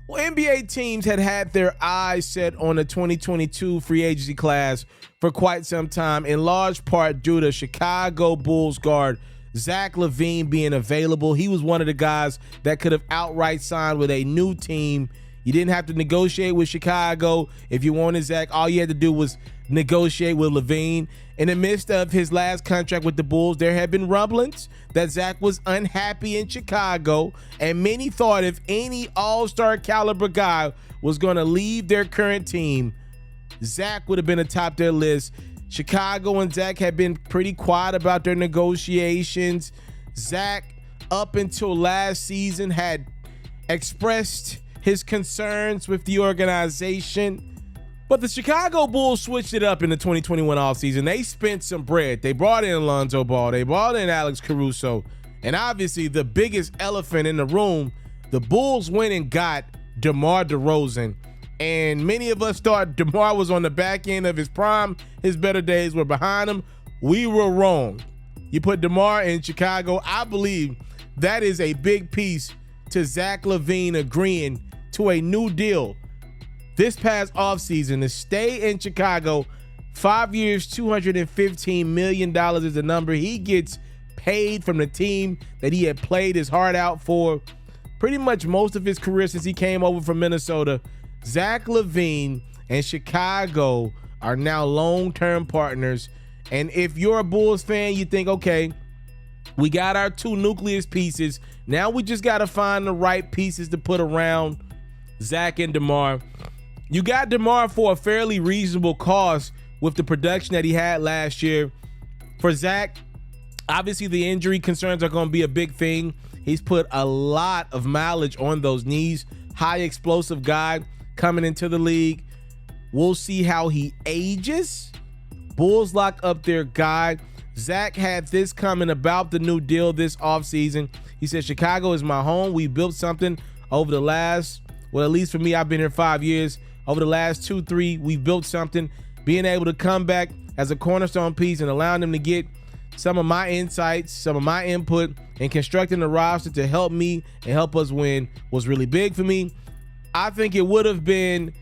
Well, NBA teams had their eyes set on the 2022 free agency class for quite some time, in large part due to Chicago Bulls guard Zach Lavine being available. He was one of the guys that could have outright signed with a new team. You didn't have to negotiate with Chicago. If you wanted Zach, all you had to do was negotiate with Lavine. In the midst of his last contract with the Bulls, there had been rumblings that Zach was unhappy in Chicago, and many thought if any all-star caliber guy was going to leave their current team, Zach would have been atop their list. Chicago and Zach had been pretty quiet about their negotiations. Zach, up until last season, had expressed his concerns with the organization. But the Chicago Bulls switched it up in the 2021 offseason. They spent some bread. They brought in Alonzo Ball. They brought in Alex Caruso. And obviously the biggest elephant in the room, the Bulls went and got Demar Derozan. And many of us thought DeMar was on the back end of his prime. His better days were behind him. We were wrong. You put DeMar in Chicago. I believe that is a big piece to Zach Lavine agreeing to a new deal this past offseason to stay in Chicago. 5 years, $215 million is the number he gets paid from the team that he had played his heart out for pretty much most of his career since he came over from Minnesota. Zach Lavine and Chicago are now long-term partners. And if you're a Bulls fan, you think, okay, we got our two nucleus pieces. Now we just got to find the right pieces to put around Zach and DeMar. You got DeMar for a fairly reasonable cost with the production that he had last year. For Zach, obviously the injury concerns are going to be a big thing. He's put a lot of mileage on those knees. High explosive guy coming into the league. We'll see how he ages. Bulls lock up their guy. Zach had this coming about the new deal this offseason. He said, Chicago is my home. We built something over the last, well, at least for me, I've been here 5 years. Over the last 2-3, we've built something. Being able to come back as a cornerstone piece and allowing them to get some of my insights, some of my input, and constructing the roster to help me and help us win was really big for me. I think it would have been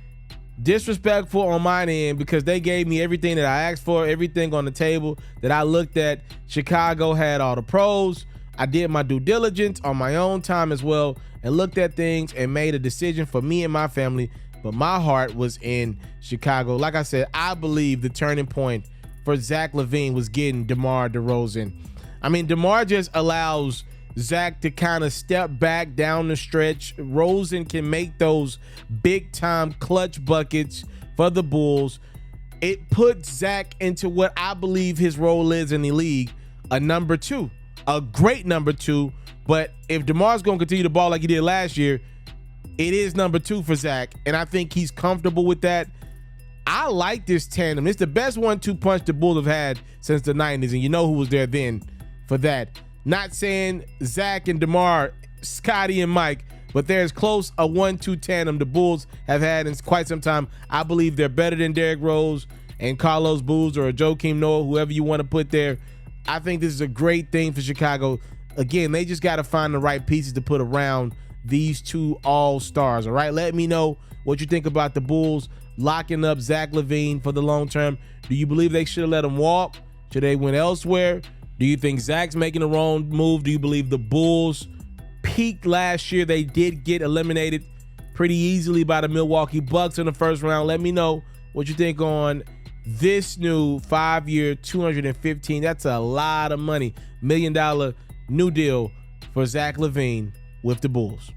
disrespectful on my end because they gave me everything that I asked for, everything on the table that I looked at. Chicago had all the pros. I did my due diligence on my own time as well and looked at things and made a decision for me and my family. But my heart was in Chicago. Like I said, I believe the turning point for Zach Lavine was getting Demar Derozan. I mean, DeMar just allows Zach to kind of step back down the stretch. Rosen can make those big-time clutch buckets for the Bulls. It puts Zach into what I believe his role is in the league, a number two, a great number two. But if DeMar's going to continue to ball like he did last year, it is number two for Zach, and I think he's comfortable with that. I like this tandem. It's the best 1-2 punch the Bulls have had since the 90s, and you know who was there then for that. Not saying Zach and DeMar, Scotty and Mike, but there's close a 1-2 tandem the Bulls have had in quite some time. I believe they're better than Derrick Rose and Carlos Boozer or Joakim Noah, whoever you want to put there. I think this is a great thing for Chicago. Again, they just got to find the right pieces to put around these two all-stars, all right? Let me know what you think about the Bulls locking up Zach Lavine for the long term. Do you believe they should have let him walk? Should they went elsewhere? Do you think Zach's making the wrong move? Do you believe the Bulls peaked last year? They did get eliminated pretty easily by the Milwaukee Bucks in the first round. Let me know what you think on this new 5-year, $215. That's a lot of money. $1 million new deal for Zach Lavine with the Bulls.